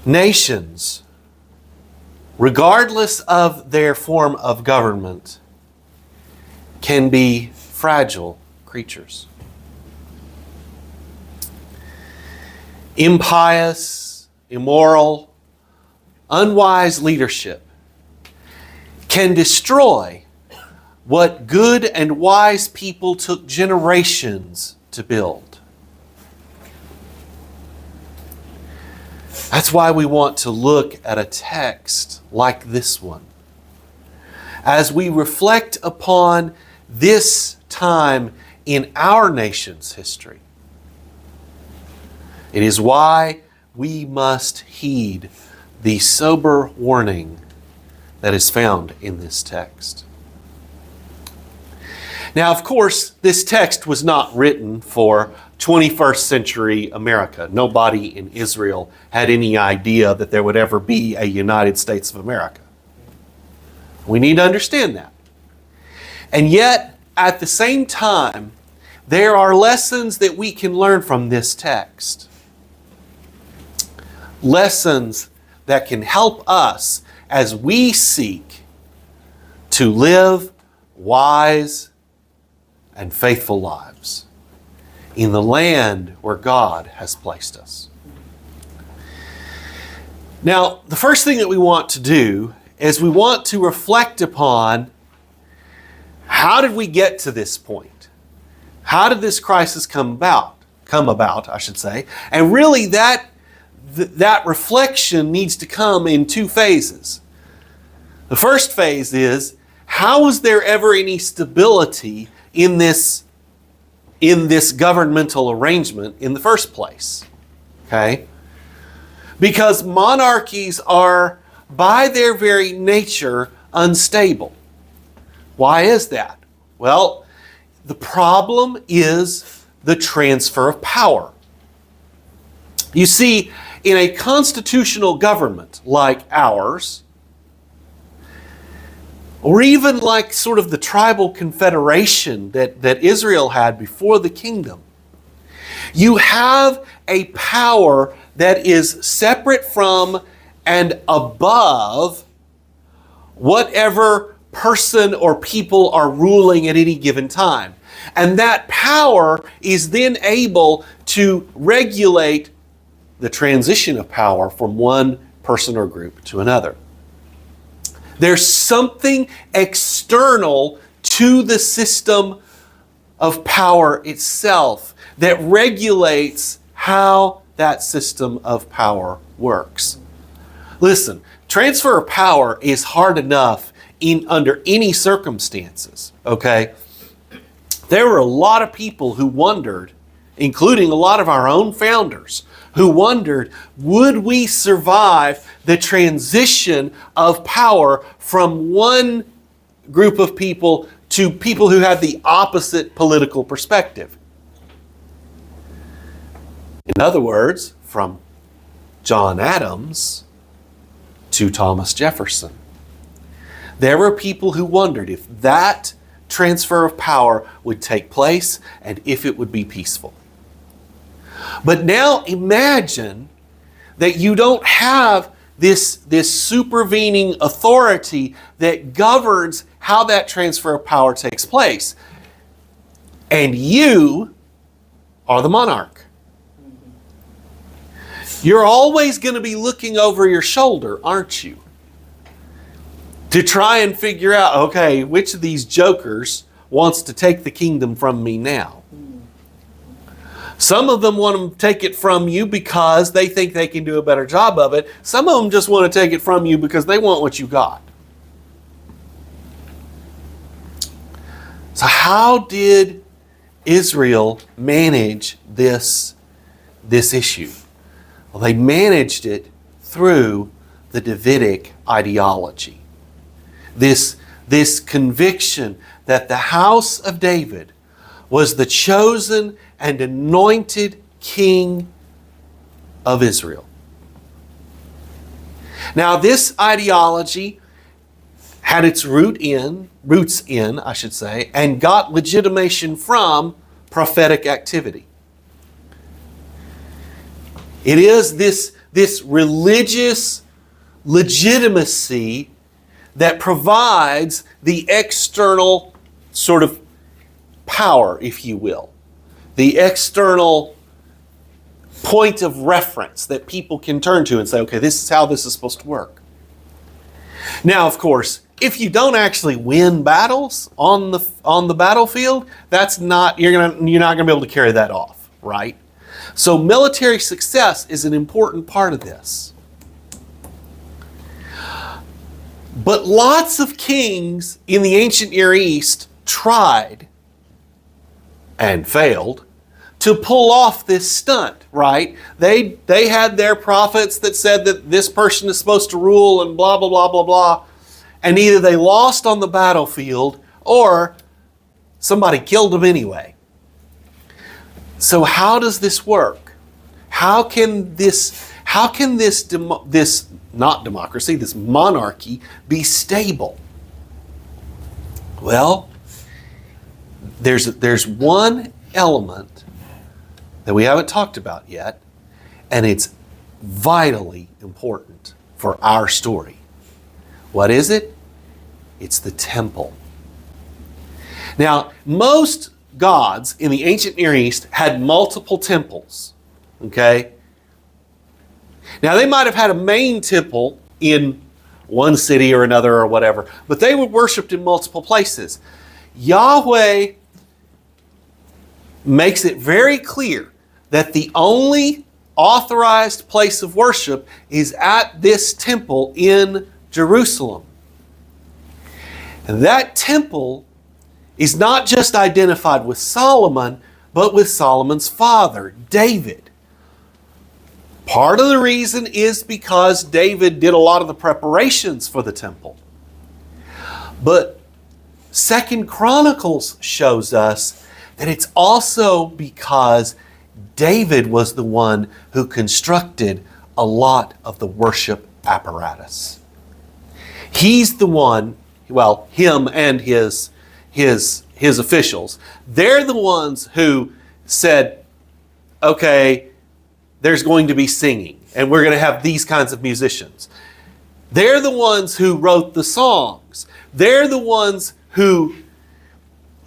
Nations, regardless of their form of government, can be fragile creatures. Impious, immoral, unwise leadership can destroy what good and wise people took generations to build. That's why we want to look at a text like this one as we reflect upon this time in our nation's history. It is why we must heed the sober warning that is found in this text. Now, of course, this text was not written for 21st century America. Nobody in Israel had any idea that there would ever be a United States of America. We need to understand that. And yet, at the same time, there are lessons that we can learn from this text. Lessons that can help us as we seek to live wise and faithful lives in the land where God has placed us. Now, the first thing that we want to do is we want to reflect upon how did we get to this point? How did this crisis come about, And really that reflection needs to come in two phases. The first phase is, how was there ever any stability in this governmental arrangement in the first place? Okay? Because monarchies are, by their very nature, unstable. Why is that? Well, the problem is the transfer of power. You see, in a constitutional government like ours, or even like sort of the tribal confederation that Israel had before the kingdom, you have a power that is separate from and above whatever person or people are ruling at any given time. And that power is then able to regulate the transition of power from one person or group to another. There's something external to the system of power itself that regulates how that system of power works. Listen, transfer of power is hard enough under any circumstances, okay? There were a lot of people who wondered, including a lot of our own founders, who wondered, would we survive the transition of power from one group of people to people who had the opposite political perspective? In other words, from John Adams to Thomas Jefferson. There were people who wondered if that transfer of power would take place and if it would be peaceful. But now imagine that you don't have this supervening authority that governs how that transfer of power takes place. And you are the monarch. You're always going to be looking over your shoulder, aren't you? To try and figure out, okay, which of these jokers wants to take the kingdom from me now? Some of them want to take it from you because they think they can do a better job of it. Some of them just want to take it from you because they want what you got. So how did Israel manage this issue? Well, they managed it through the Davidic ideology. This conviction that the house of David was the chosen and anointed king of Israel. Now, this ideology had its roots in, and got legitimation from prophetic activity. It is this religious legitimacy that provides the external sort of power, if you will, the external point of reference that people can turn to and say, okay, this is how this is supposed to work. Now, of course, if you don't actually win battles on the battlefield, you're not going to be able to carry that off, right? So military success is an important part of this. But lots of kings in the ancient Near East tried and failed to pull off this stunt, right? They had their prophets that said that this person is supposed to rule and blah, blah, blah, blah, blah. And either they lost on the battlefield or somebody killed them anyway. So how does this work? How can this monarchy be stable? Well, there's one element that we haven't talked about yet, and it's vitally important for our story. What is it? It's the temple. Now, most gods in the ancient Near East had multiple temples, okay? Now, they might have had a main temple in one city or another or whatever, but they were worshipped in multiple places. Yahweh makes it very clear that the only authorized place of worship is at this temple in Jerusalem. And that temple is not just identified with Solomon, but with Solomon's father, David. Part of the reason is because David did a lot of the preparations for the temple. But 2 Chronicles shows us that it's also because David was the one who constructed a lot of the worship apparatus. He's the one, well, him and his officials, they're the ones who said, okay, there's going to be singing, and we're going to have these kinds of musicians. They're the ones who wrote the songs. They're the ones who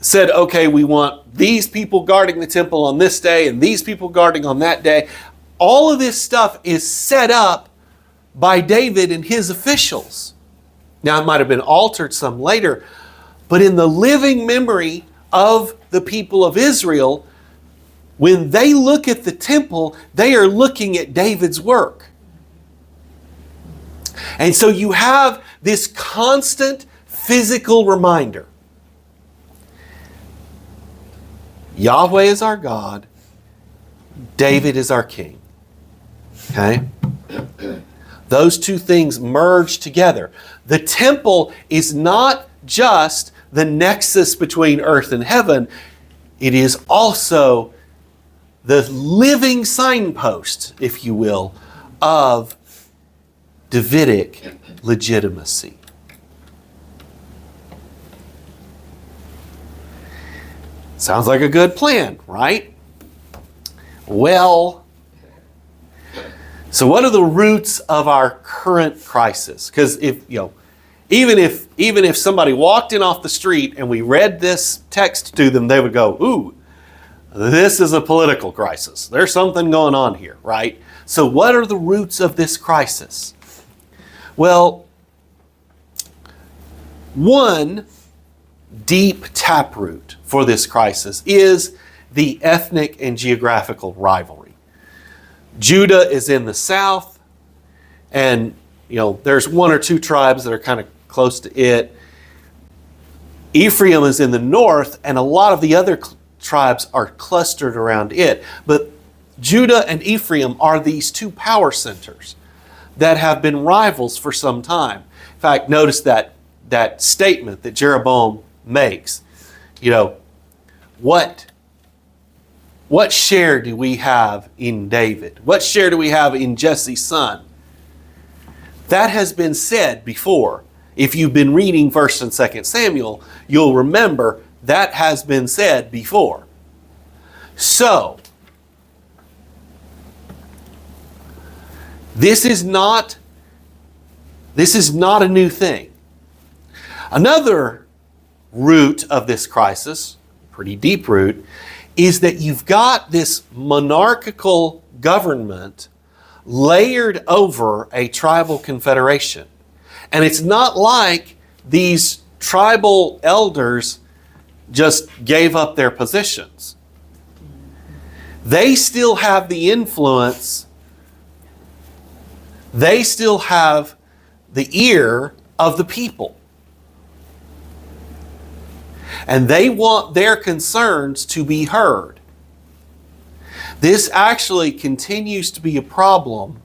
said, okay, we want these people guarding the temple on this day and these people guarding on that day. All of this stuff is set up by David and his officials. Now, it might have been altered some later, but in the living memory of the people of Israel, when they look at the temple, they are looking at David's work. And so you have this constant physical reminder. Yahweh is our God. David is our king. Okay? Those two things merge together. The temple is not just the nexus between earth and heaven. It is also the living signpost, if you will, of Davidic legitimacy. Sounds like a good plan, right? Well, so what are the roots of our current crisis? Because even if somebody walked in off the street and we read this text to them, they would go, ooh, this is a political crisis. There's something going on here, right? So what are the roots of this crisis? Well, one deep taproot for this crisis is the ethnic and geographical rivalry. Judah is in the south, and there's one or two tribes that are kind of close to it. Ephraim is in the north, and a lot of the other tribes are clustered around it. But Judah and Ephraim are these two power centers that have been rivals for some time. In fact, notice that statement that Jeroboam makes. What share do we have in David? What share do we have in Jesse's son? That has been said before. If you've been reading 1 and 2 Samuel, you'll remember that has been said before. So, This is not a new thing. Another root of this crisis, pretty deep root, is that you've got this monarchical government layered over a tribal confederation. And it's not like these tribal elders just gave up their positions. They still have the influence. They still have the ear of the people. And they want their concerns to be heard. This actually continues to be a problem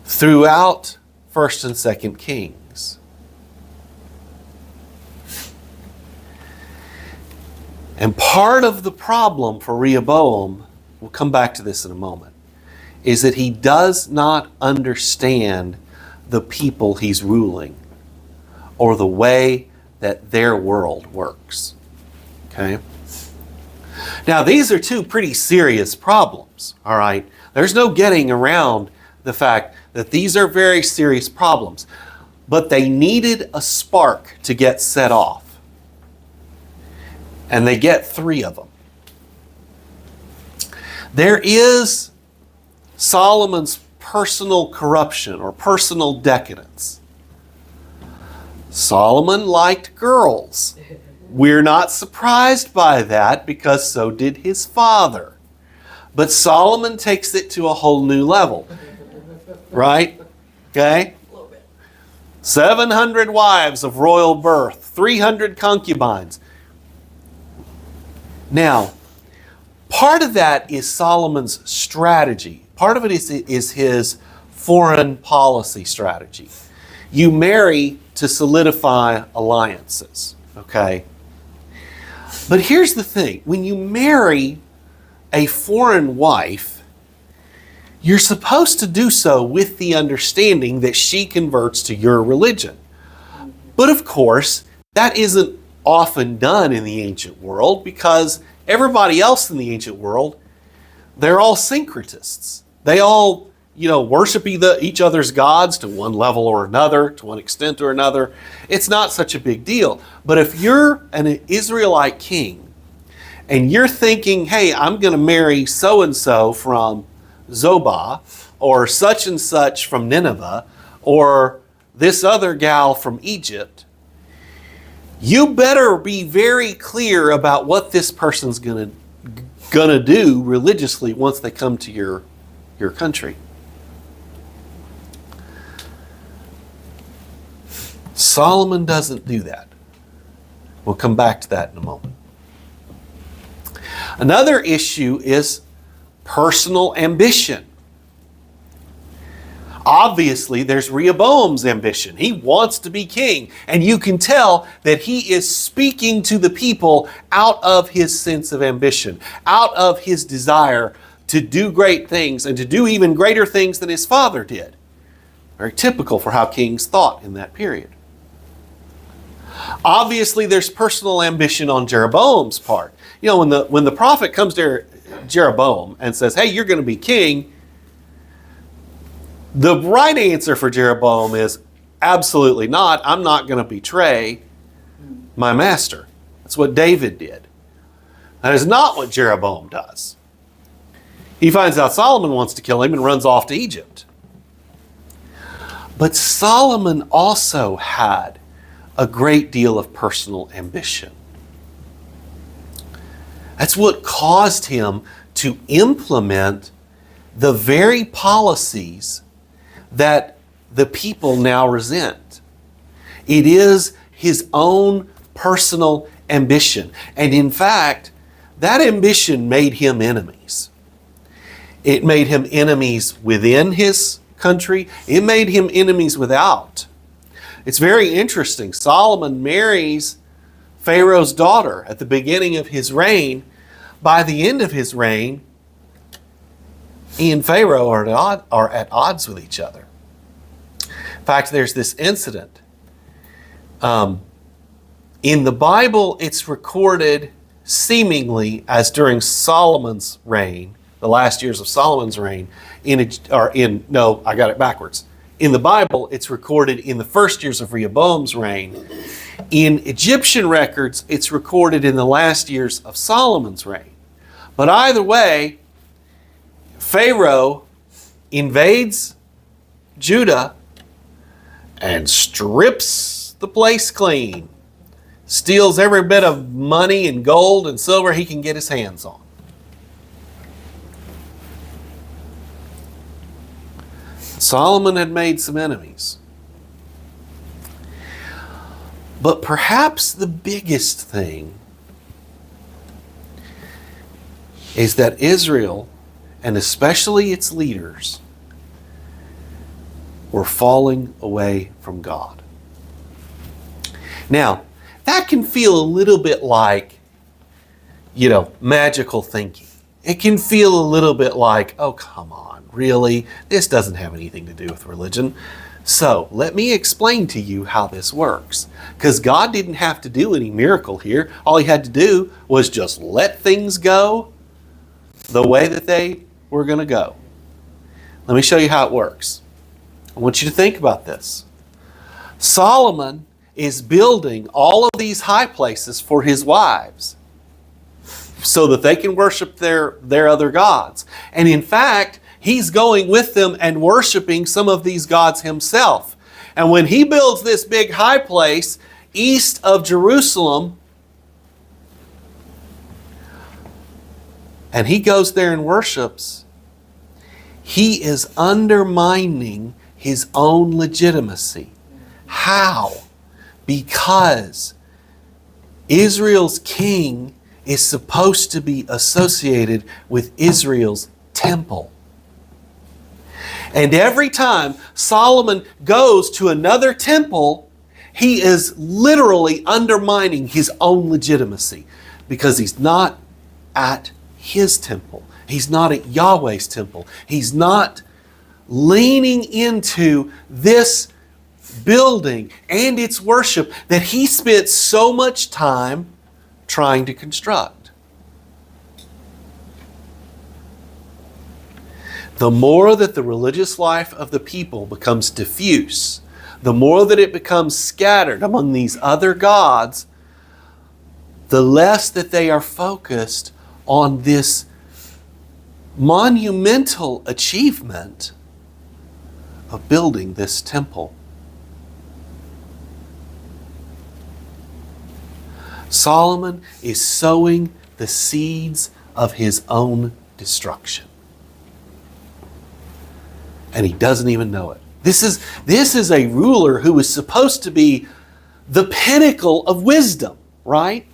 throughout 1st and 2nd Kings. And part of the problem for Rehoboam, we'll come back to this in a moment, is that he does not understand the people he's ruling or the way that their world works. Okay? Now, these are two pretty serious problems, all right? There's no getting around the fact that these are very serious problems, but they needed a spark to get set off. And they get 3 of them. There is Solomon's personal corruption or personal decadence. Solomon liked girls. We're not surprised by that because so did his father. But Solomon takes it to a whole new level. Right? Okay? 700 wives of royal birth, 300 concubines. Now, part of that is Solomon's strategy. Part of it is his foreign policy strategy. You marry to solidify alliances, okay? But here's the thing. When you marry a foreign wife, you're supposed to do so with the understanding that she converts to your religion. But of course, that isn't often done in the ancient world because everybody else in the ancient world, they're all syncretists. They all, worship each other's gods to one level or another, to one extent or another. It's not such a big deal. But if you're an Israelite king and you're thinking, hey, I'm going to marry so-and-so from Zobah or such and such from Nineveh or this other gal from Egypt, you better be very clear about what this person's gonna do religiously once they come to your country. Solomon doesn't do that. We'll come back to that in a moment. Another issue is personal ambition. Obviously, there's Rehoboam's ambition. He wants to be king. And you can tell that he is speaking to the people out of his sense of ambition, out of his desire to do great things and to do even greater things than his father did. Very typical for how kings thought in that period. Obviously, there's personal ambition on Jeroboam's part. When the prophet comes to Jeroboam and says, hey, you're going to be king, the right answer for Jeroboam is absolutely not. I'm not going to betray my master. That's what David did. That is not what Jeroboam does. He finds out Solomon wants to kill him and runs off to Egypt. But Solomon also had a great deal of personal ambition. That's what caused him to implement the very policies that the people now resent. It is his own personal ambition. And in fact, that ambition made him enemies. It made him enemies within his country. It made him enemies without. It's very interesting. Solomon marries Pharaoh's daughter at the beginning of his reign. By the end of his reign, he and Pharaoh are at odds with each other. In fact, there's this incident. In the Bible, it's recorded seemingly as during Solomon's reign, the last years of Solomon's reign. No, I got it backwards. In the Bible, it's recorded in the first years of Rehoboam's reign. In Egyptian records, it's recorded in the last years of Solomon's reign. But either way, Pharaoh invades Judah and strips the place clean. Steals every bit of money and gold and silver he can get his hands on. Solomon had made some enemies. But perhaps the biggest thing is that Israel, and especially its leaders, were falling away from God. Now, that can feel a little bit like, magical thinking. It can feel a little bit like, oh, come on, really? This doesn't have anything to do with religion. So, let me explain to you how this works. Because God didn't have to do any miracle here. All he had to do was just let things go the way that they were going to go. Let me show you how it works. I want you to think about this. Solomon is building all of these high places for his wives so that they can worship their other gods. And in fact, he's going with them and worshiping some of these gods himself. And when he builds this big high place east of Jerusalem, and he goes there and worships, he is undermining his own legitimacy. How? Because Israel's king is supposed to be associated with Israel's temple. And every time Solomon goes to another temple, he is literally undermining his own legitimacy because he's not at his temple. He's not at Yahweh's temple. He's not leaning into this building and its worship that he spent so much time trying to construct. The more that the religious life of the people becomes diffuse, the more that it becomes scattered among these other gods, the less that they are focused on this monumental achievement of building this temple. Solomon is sowing the seeds of his own destruction. And he doesn't even know it. This is a ruler who is supposed to be the pinnacle of wisdom, right?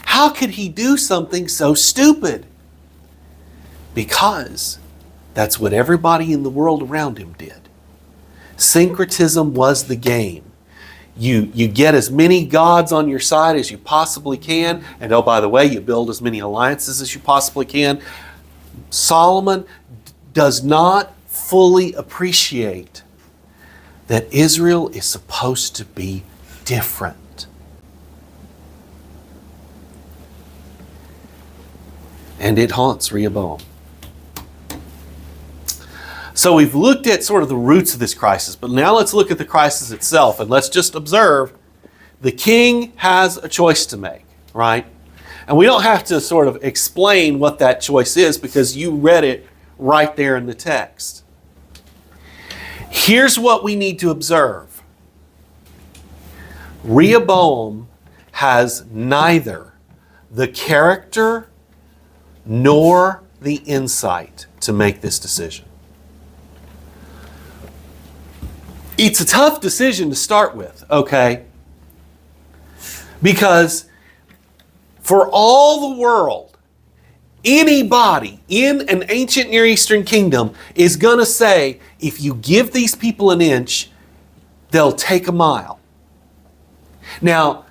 How could he do something so stupid? Because that's what everybody in the world around him did. Syncretism was the game. You get as many gods on your side as you possibly can. And oh, by the way, you build as many alliances as you possibly can. Solomon does not fully appreciate that Israel is supposed to be different. And it haunts Rehoboam. So we've looked at sort of the roots of this crisis, but now let's look at the crisis itself, and let's just observe the king has a choice to make, right? And we don't have to sort of explain what that choice is because you read it right there in the text. Here's what we need to observe. Rehoboam has neither the character nor the insight to make this decision. It's a tough decision to start with, okay? Because for all the world, anybody in an ancient Near Eastern kingdom is going to say, if you give these people an inch, they'll take a mile. Now,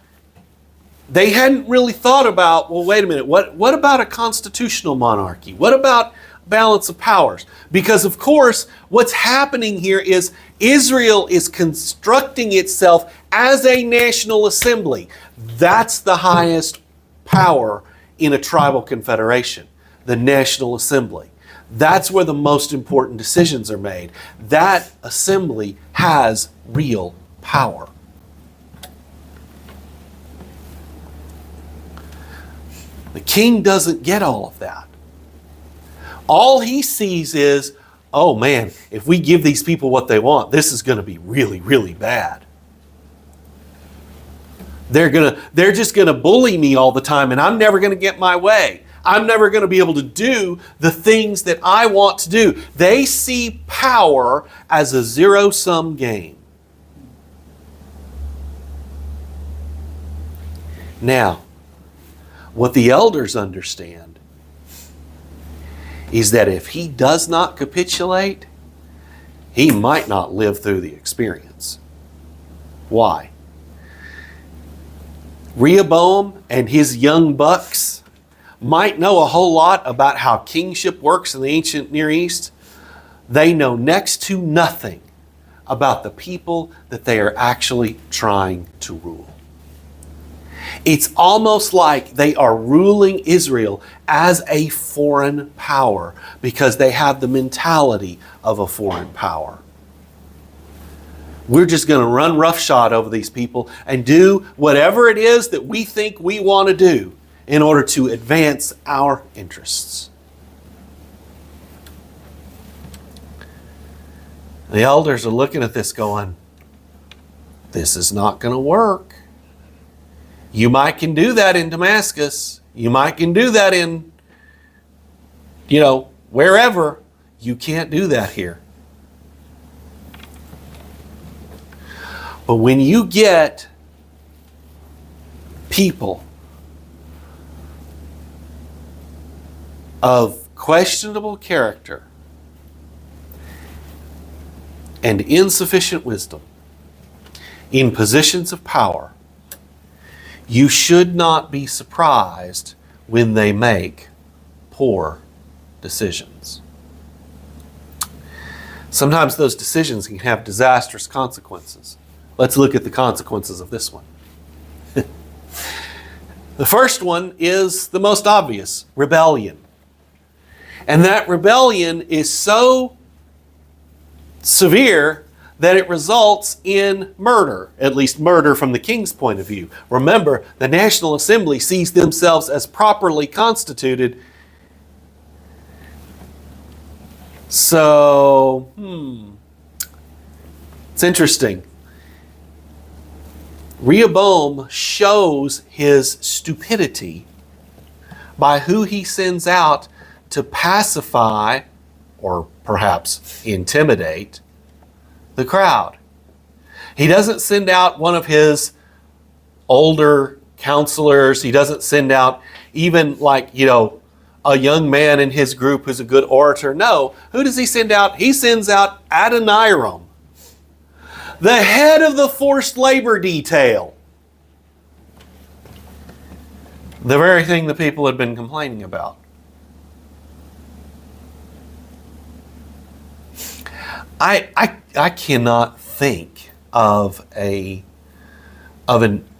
they hadn't really thought about, well, wait a minute, what about a constitutional monarchy? What about balance of powers? Because, of course, what's happening here is Israel is constructing itself as a national assembly. That's the highest power in a tribal confederation, the National Assembly. That's where the most important decisions are made. That assembly has real power. The king doesn't get all of that. All he sees is, oh man, if we give these people what they want, this is going to be really, really bad. They're just going to bully me all the time, and I'm never going to get my way. I'm never going to be able to do the things that I want to do. They see power as a zero-sum game. Now, what the elders understand is that if he does not capitulate, he might not live through the experience. Why? Rehoboam and his young bucks might know a whole lot about how kingship works in the ancient Near East. They know next to nothing about the people that they are actually trying to rule. It's almost like they are ruling Israel as a foreign power because they have the mentality of a foreign power. We're just going to run roughshod over these people and do whatever it is that we think we want to do in order to advance our interests. The elders are looking at this going, this is not going to work. You might can do that in Damascus. You might can do that in, wherever. You can't do that here. But when you get people of questionable character and insufficient wisdom in positions of power, you should not be surprised when they make poor decisions. Sometimes those decisions can have disastrous consequences. Let's look at the consequences of this one. The first one is the most obvious, rebellion. And that rebellion is so severe that it results in murder, at least murder from the king's point of view. Remember, the National Assembly sees themselves as properly constituted. So, it's interesting. Rehoboam shows his stupidity by who he sends out to pacify or perhaps intimidate the crowd. He doesn't send out one of his older counselors. He doesn't send out even a young man in his group who's a good orator. No. Who does he send out? He sends out Adoniram, the head of the forced labor detail. The very thing the people had been complaining about. I cannot think of an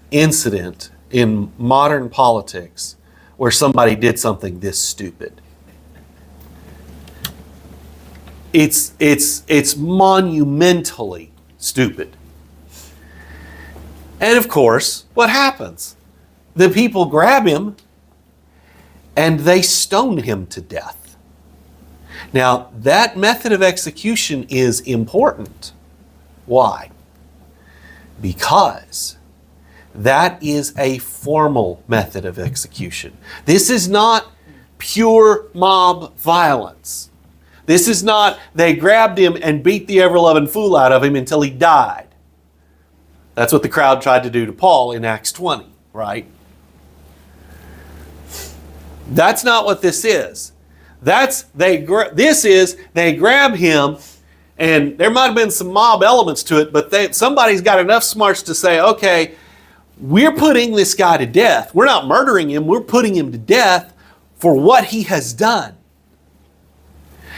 incident in modern politics where somebody did something this stupid. It's monumentally stupid. And of course, what happens? The people grab him and they stone him to death. Now, that method of execution is important. Why? Because that is a formal method of execution. This is not pure mob violence. This is not they grabbed him and beat the ever-loving fool out of him until he died. That's what the crowd tried to do to Paul in Acts 20, right? That's not what this is. They grab him, and there might have been some mob elements to it, but somebody's got enough smarts to say, okay, we're putting this guy to death. We're not murdering him. We're putting him to death for what he has done.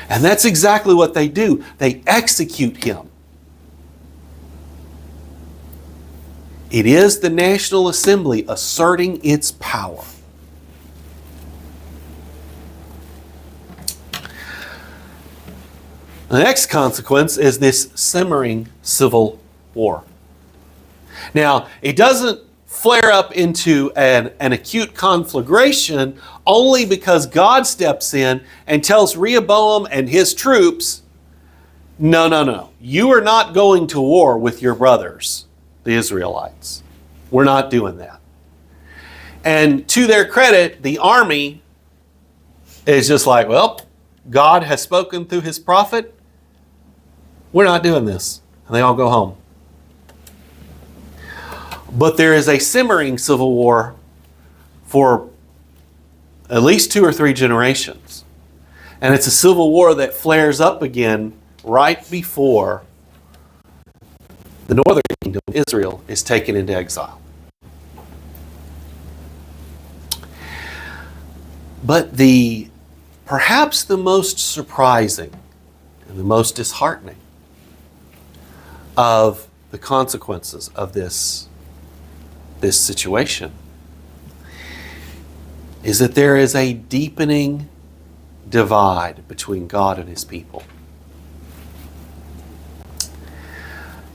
And that's exactly what they do. They execute him. It is the National Assembly asserting its power. The next consequence is this simmering civil war. Now, it doesn't flare up into an acute conflagration only because God steps in and tells Rehoboam and his troops, no. You are not going to war with your brothers, the Israelites. We're not doing that. And to their credit, the army is just like, well, God has spoken through his prophet. We're not doing this. And they all go home. But there is a simmering civil war for at least 2 or 3 generations. And it's a civil war that flares up again right before the northern kingdom of Israel is taken into exile. But perhaps the most surprising and the most disheartening of the consequences of this situation is that there is a deepening divide between God and his people.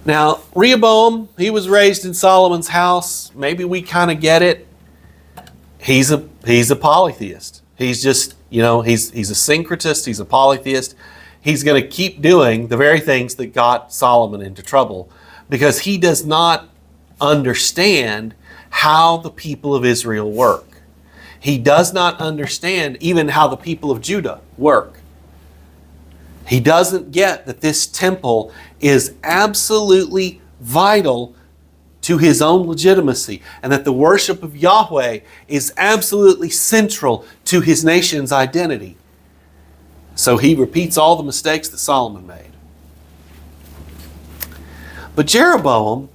Now, Rehoboam, he was raised in Solomon's house. Maybe we kind of get it. He's a polytheist. He's just, he's a syncretist, he's a polytheist. He's going to keep doing the very things that got Solomon into trouble because he does not understand how the people of Israel work. He does not understand even how the people of Judah work. He doesn't get that this temple is absolutely vital to his own legitimacy and that the worship of Yahweh is absolutely central to his nation's identity. So he repeats all the mistakes that Solomon made. But Jeroboam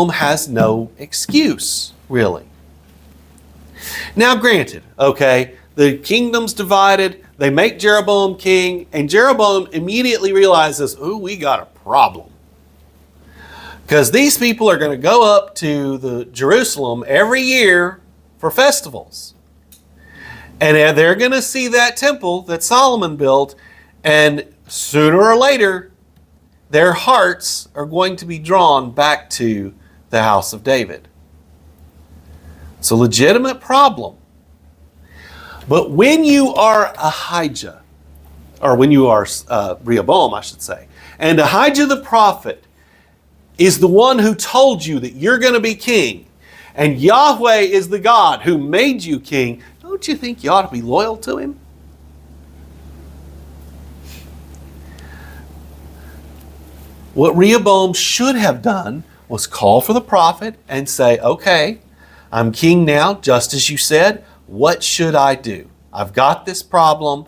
has no excuse, really. Now granted, okay, the kingdom's divided, they make Jeroboam king, and Jeroboam immediately realizes, we got a problem. Because these people are going to go up to the Jerusalem every year for festivals. And they're going to see that temple that Solomon built, and sooner or later, their hearts are going to be drawn back to the house of David. It's a legitimate problem. But when you are Ahijah, or when you are Rehoboam, I should say, and Ahijah the prophet is the one who told you that you're going to be king, and Yahweh is the God who made you king, don't you think you ought to be loyal to him? What Rehoboam should have done was call for the prophet and say, okay, I'm king now, just as you said. What should I do? I've got this problem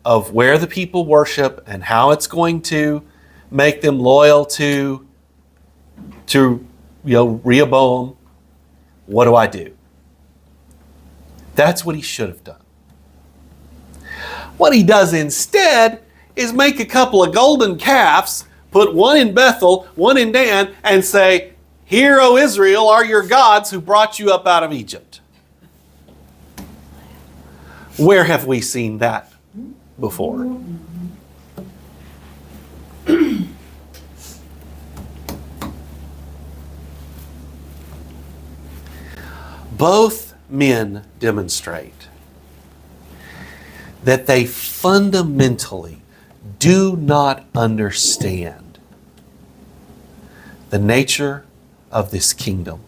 of where the people worship and how it's going to make them loyal to Rehoboam. What do I do? That's what he should have done. What he does instead is make a couple of golden calves, put one in Bethel, one in Dan, and say, "Here, O Israel, are your gods who brought you up out of Egypt." Where have we seen that before? Both men demonstrate that they fundamentally do not understand the nature of this kingdom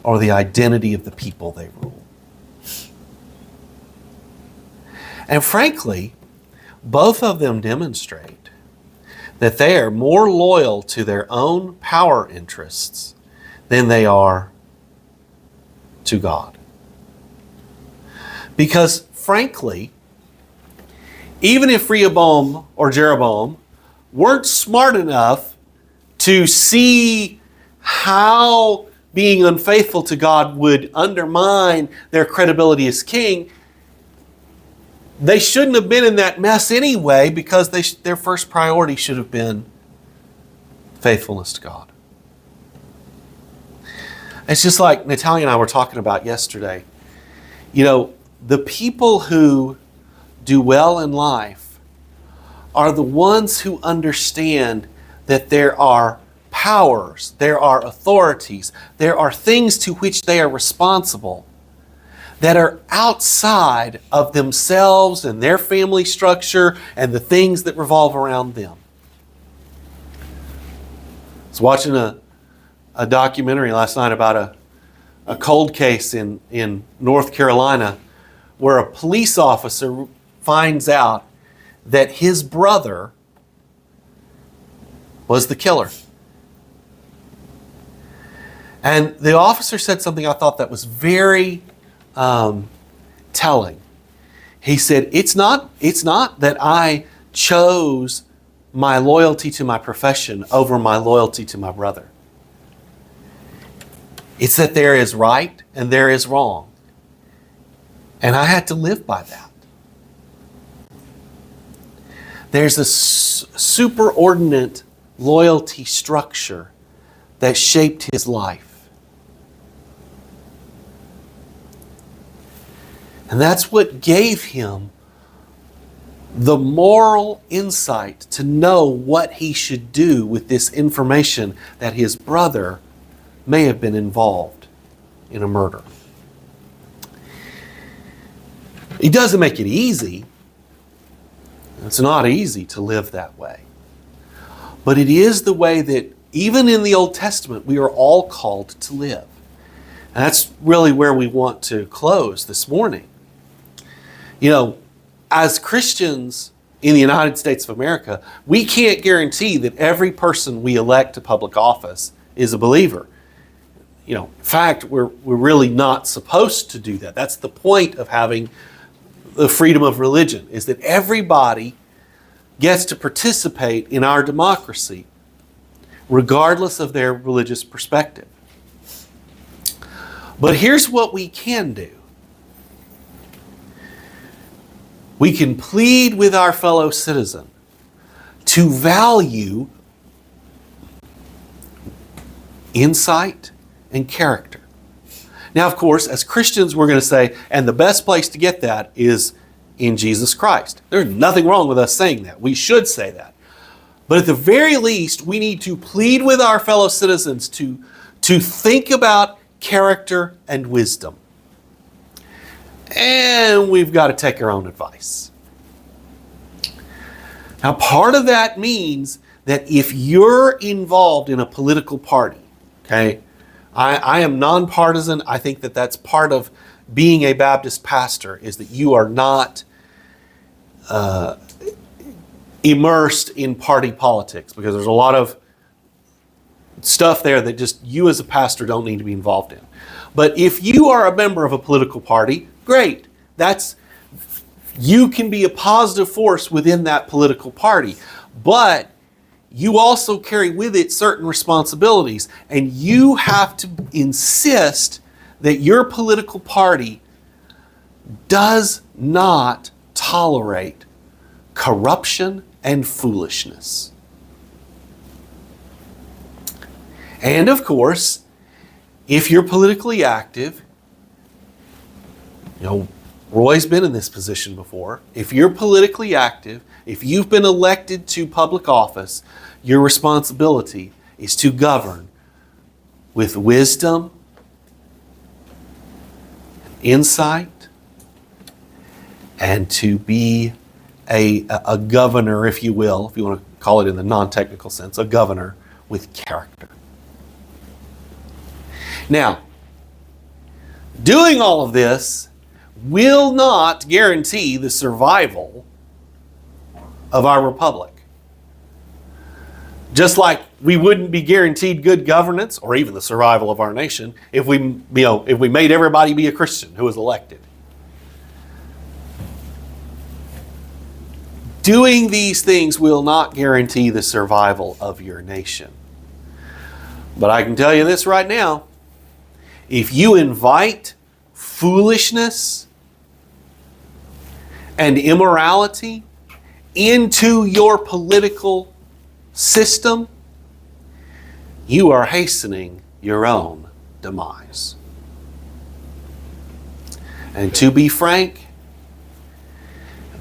or the identity of the people they rule. And frankly, both of them demonstrate that they are more loyal to their own power interests than they are to God. Because frankly, even if Rehoboam or Jeroboam weren't smart enough to see how being unfaithful to God would undermine their credibility as king, they shouldn't have been in that mess anyway, because their first priority should have been faithfulness to God. It's just like Natalia and I were talking about yesterday. The people who do well in life are the ones who understand that there are powers, there are authorities, there are things to which they are responsible that are outside of themselves and their family structure and the things that revolve around them. I was watching a documentary last night about a cold case in North Carolina where a police officer finds out that his brother was the killer. And the officer said something I thought that was very telling. He said, it's not that I chose my loyalty to my profession over my loyalty to my brother. It's that there is right and there is wrong. And I had to live by that. There's a superordinate loyalty structure that shaped his life. And that's what gave him the moral insight to know what he should do with this information that his brother may have been involved in a murder. It doesn't make it easy. It's not easy to live that way. But it is the way that even in the Old Testament we are all called to live. And that's really where we want to close this morning. You know, as Christians in the United States of America, we can't guarantee that every person we elect to public office is a believer. You know, in fact, we're really not supposed to do that. That's the point of having the freedom of religion, is that everybody gets to participate in our democracy, regardless of their religious perspective. But here's what we can do. We can plead with our fellow citizen to value insight and character. Now, of course, as Christians, we're going to say, and the best place to get that is in Jesus Christ. There's nothing wrong with us saying that. We should say that. But at the very least, we need to plead with our fellow citizens to think about character and wisdom. And we've got to take our own advice. Now, part of that means that if you're involved in a political party, okay, I am nonpartisan. I think that that's part of being a Baptist pastor, is that you are not immersed in party politics, because there's a lot of stuff there that just you as a pastor don't need to be involved in. But if you are a member of a political party, great. You can be a positive force within that political party. But you also carry with it certain responsibilities, and you have to insist that your political party does not tolerate corruption and foolishness. And of course, if you're politically active, you know, Roy's been in this position before. If you're politically active, if you've been elected to public office, your responsibility is to govern with wisdom, insight, and to be a governor, if you will, if you want to call it in the non-technical sense, a governor with character. Now, doing all of this will not guarantee the survival of our republic. Just like we wouldn't be guaranteed good governance or even the survival of our nation if we made everybody be a Christian who was elected. Doing these things will not guarantee the survival of your nation. But I can tell you this right now. If you invite foolishness and immorality into your political system, you are hastening your own demise. And to be frank,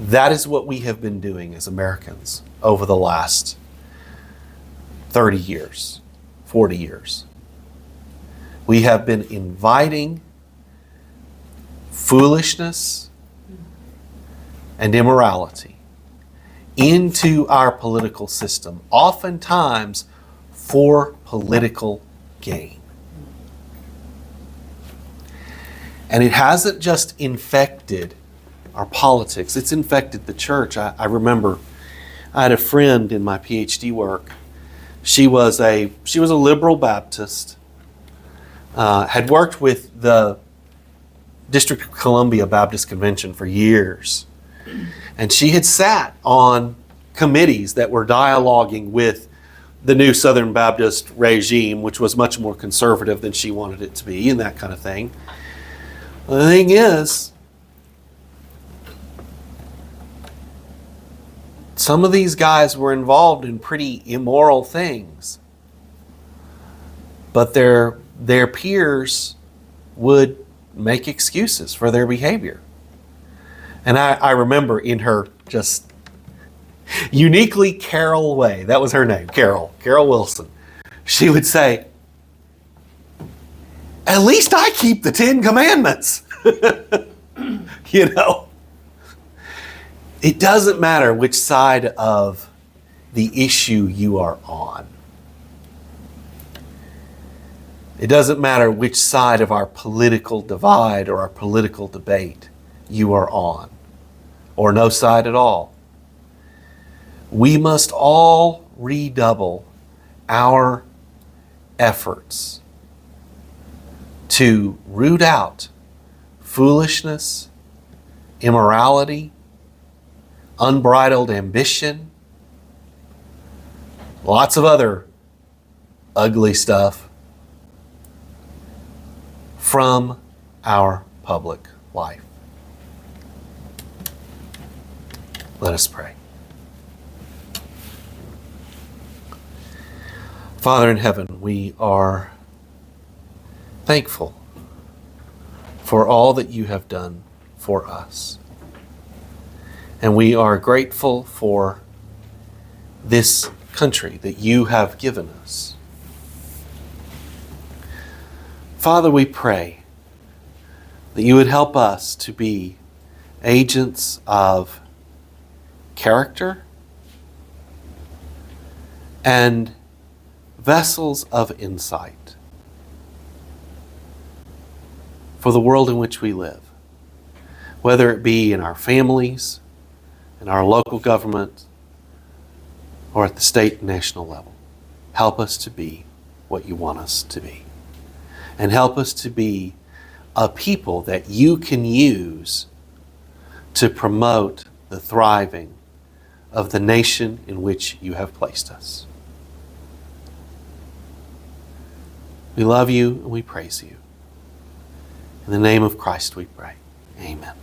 That is what we have been doing as Americans over the last 30 years, 40 years. We have been inviting foolishness and immorality into our political system, oftentimes for political gain. And it hasn't just infected our politics, it's infected the church. I remember I had a friend in my PhD work. She was a liberal Baptist, had worked with the District of Columbia Baptist Convention for years. And she had sat on committees that were dialoguing with the new Southern Baptist regime, which was much more conservative than she wanted it to be, and that kind of thing. The thing is, some of these guys were involved in pretty immoral things, but their peers would make excuses for their behavior. And I remember in her just uniquely Carol way, that was her name, Carol Wilson, she would say, "At least I keep the 10 Commandments." You know, it doesn't matter which side of the issue you are on. It doesn't matter which side of our political divide or our political debate you are on, or no side at all. We must all redouble our efforts to root out foolishness, immorality, unbridled ambition, lots of other ugly stuff from our public life. Let us pray. Father in heaven, we are thankful for all that you have done for us. And we are grateful for this country that you have given us. Father, we pray that you would help us to be agents of character and vessels of insight for the world in which we live, whether it be in our families, in our local government, or at the state and national level. Help us to be what you want us to be. And help us to be a people that you can use to promote the thriving of the nation in which you have placed us. We love you and we praise you. In the name of Christ we pray. Amen.